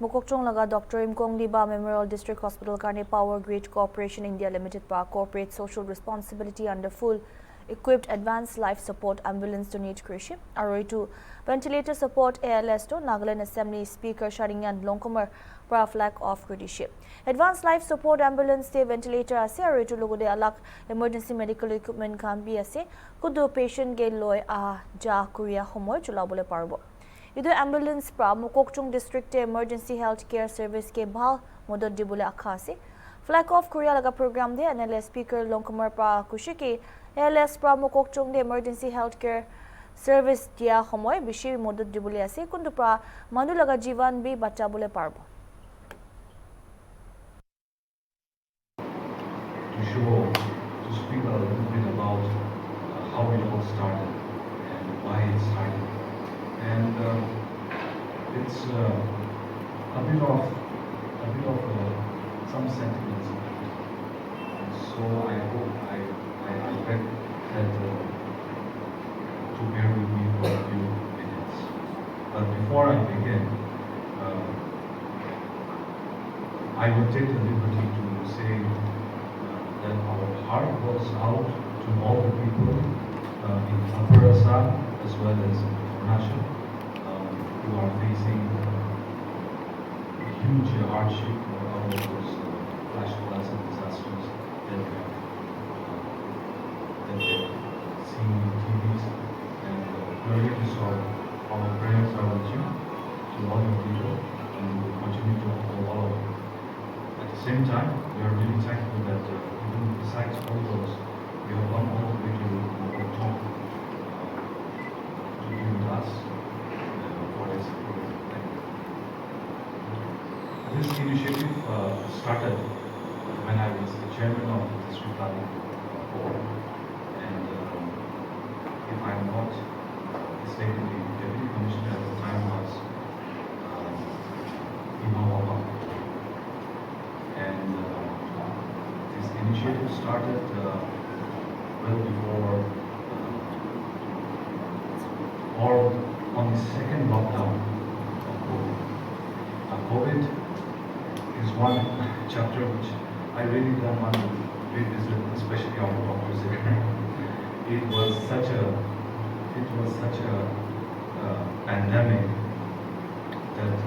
Mukokchong laga Dr. Imkong Liba Memorial District Hospital karne Powergrid Corporation India Limited pa corporate social responsibility under full equipped advanced life support ambulance donate krishi aroi to ventilator support ALS to Nagaland Assembly Speaker Sharingan Longkomar pra flag off kridiship advanced life support ambulance te ventilator ase aroi to logode alak emergency medical equipment kan bi ase kudo patient ge loi a ja kuria homoy chulabole parbo Ido ambulance pra Mukokchung district emergency health care service ke bhal modod dibule akhasi flag off korea laga program de NLS speaker Longkomar pra kushiki ALS pra Mukokchung de emergency health care service dia homoy bishi modod dibule ase kundu pra manu laga jivan bi bachabole parbo to speak a little bit about how it all started and why it started. And it's a bit of some sentiments. So I hope I beg that to bear with me for a few minutes. But before I begin, I will take the liberty to say that our heart goes out to all the people in Upper Assam as well as Arunachal who are facing huge hardship out of those flash floods and disasters that we have seen in TVs. And we are really sorry. Our prayers are with you, to all your people, and we will continue to uphold all of you. At the same time, we are really thankful that even besides all those, we have come all the way to Mukokchong to be with us for this support. Thank you. This initiative started when I was the chairman of the district planning board, and if I am not mistaken, the deputy commissioner at the time was Imdh. And this initiative started well before or on the second lockdown of COVID. COVID is one chapter which I really don't want to revisit, especially our doctors here. It was such a pandemic that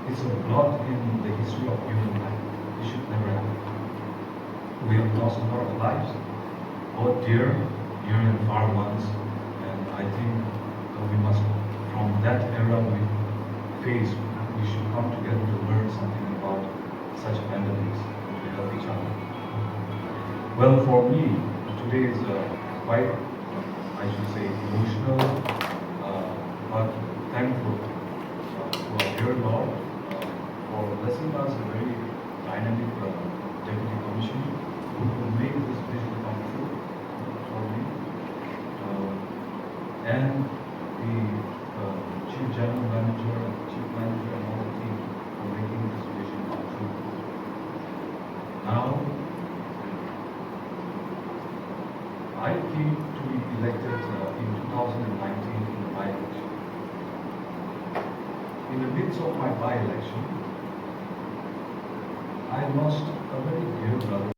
it's a blot in the history of human life. It should never happen. We have lost a lot of lives, both near and far ones, and I think we must, from that era we should come together to learn something about such pandemics and to help each other. Well, for me, today is quite, I should say, emotional, but thankful to our dear Lord for blessing us a very dynamic deputy commissioner who will make this vision come true for me, and the chief general manager and chief manager and all the team for making this vision come true. Now, I came to be elected in 2019 in the by-election. In the midst of my by-election, I lost a very dear brother.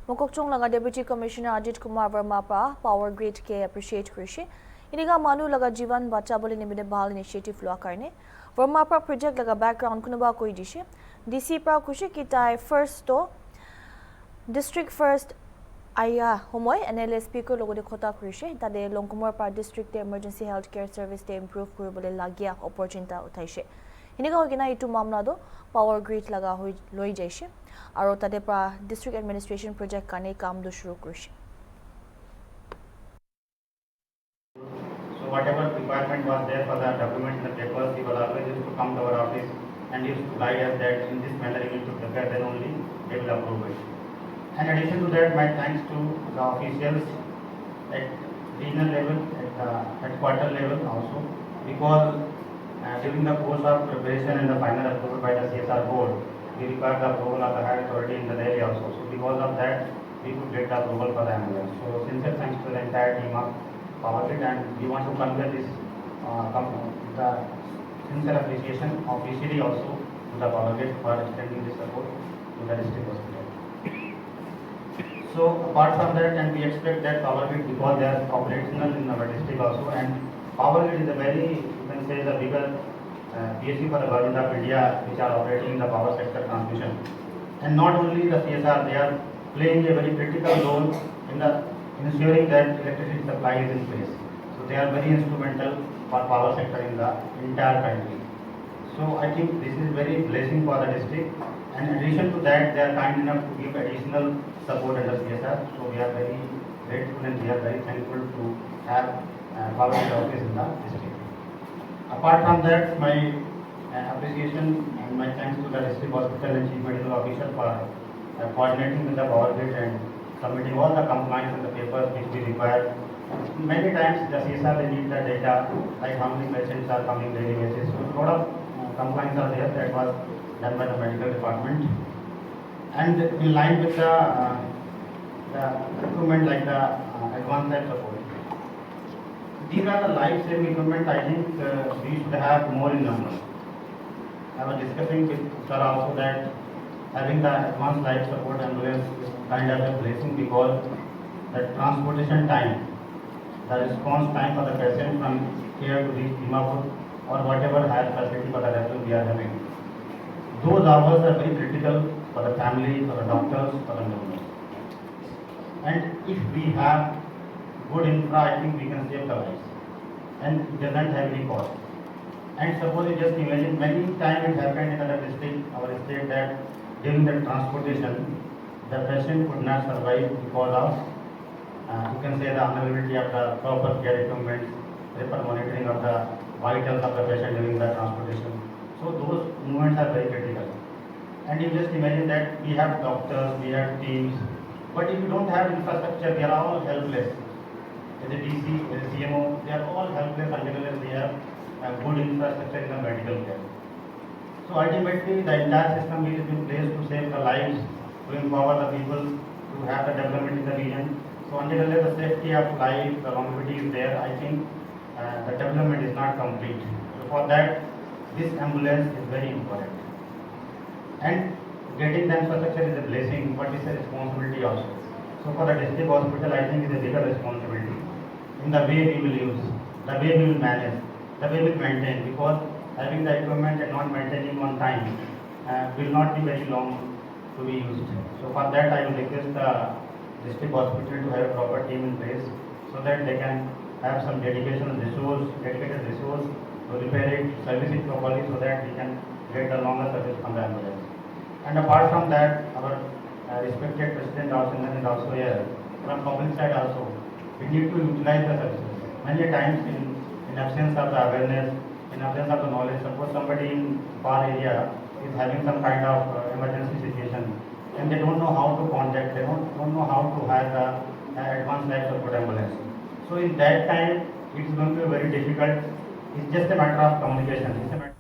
Mukokchong laga Deputy Commissioner Ajit Kumar Verma pra Powergrid ke appreciate krishi iniga manu laga jivan bachabole nimide bhal initiative lua karne Verma pra project laga background kunuba koi dishe DC pra kushi kitai first to district first aya homoy NLS speaker logode khota krishi tade Longkomar pra district emergency health care service te improve kuribole lagia opportunity uthaise iniga hogina itu mamla do Powergrid laga hoi loi jaise aro tade pra district administration project kane kam do shuru krishi so whatever requirement was there for the documents and the papers, he was always used to come to our office and used to guide us that in this manner you need to prepare, then only they will approve it. In addition to that, my thanks to the officials at regional level, at the headquarter level also, because during the course of preparation and the final approval by the CSR board, we required the approval of the higher authority in the Delhi also. So because of that, we could get the approval for the ambulance. So sincere thanks to the entire team of Powergrid, and we want to convey this the sincere appreciation officially also to the Powergrid for extending this support to the district hospital. So apart from that, and we expect that Powergrid, because they are operational in our district also, and Powergrid is a very, you can say, the bigger PSU for the government of India, which are operating in the power sector transmission. And not only the CSR, they are playing a very critical role in the ensuring that electricity supply is in place. So they are very instrumental for power sector in the entire country. So I think this is very blessing for the district. And in addition to that, they are kind enough to give additional support under CSR. So we are very grateful and we are very thankful to have Powergrid office in the district. Apart from that, my appreciation and my thanks to the district hospital and chief medical officer for coordinating with the Powergrid and submitting all the compliance and the papers which we require. Many times the CSR they need the data, like how many patients are coming daily basis. So a lot of compliance are there that was done by the medical department. And in line with the equipment like the advanced life support. These are the life-saving equipment. I think we should have more in number. I was discussing with sir also that having the advanced life support ambulance is kind of a blessing because the transportation time, the response time for the patient from here to reach Dimapur or whatever higher facility for the referral we are having, those hours are very critical for the family, for the doctors, for the nurses. And if we have good infra, I think we can save the lives. And it doesn't have any cost. And suppose you just imagine, many times it happened in our district, our state, that during the transportation, the patient could not survive because of, you can say, the unavailability of the proper care equipment, proper monitoring of the vitals of the patient during the transportation. So those movements are very critical. And you just imagine that we have doctors, we have teams, but if you don't have infrastructure, we are all helpless. As a DC, as a CMO, they are all helpless until they have good infrastructure in the medical care. So ultimately, the entire system is in place to save the lives, to empower the people, to have the development in the region. So until the safety of life, the longevity is there, I think the development is not complete. So for that, this ambulance is very important. And getting the infrastructure is a blessing, but it's a responsibility also. So for the district hospital, I think is a bigger responsibility in the way we will use, the way we will manage, the way we will maintain, because having the equipment and not maintaining on time will not be very long to be used. So for that, I will request the district hospital to have a proper team in place so that they can have some dedicated resource to repair it, service it properly so that we can get the longer service from the ambulance. And apart from that, our respected President also here, from public side also, we need to utilize the services. Many times in absence of the awareness, in absence of the knowledge, suppose somebody in far area is having some kind of emergency situation and they don't know how to contact, they don't know how to hire the advanced life support ambulance. So in that time, it's going to be very difficult. It's just a matter of communication. It's a matter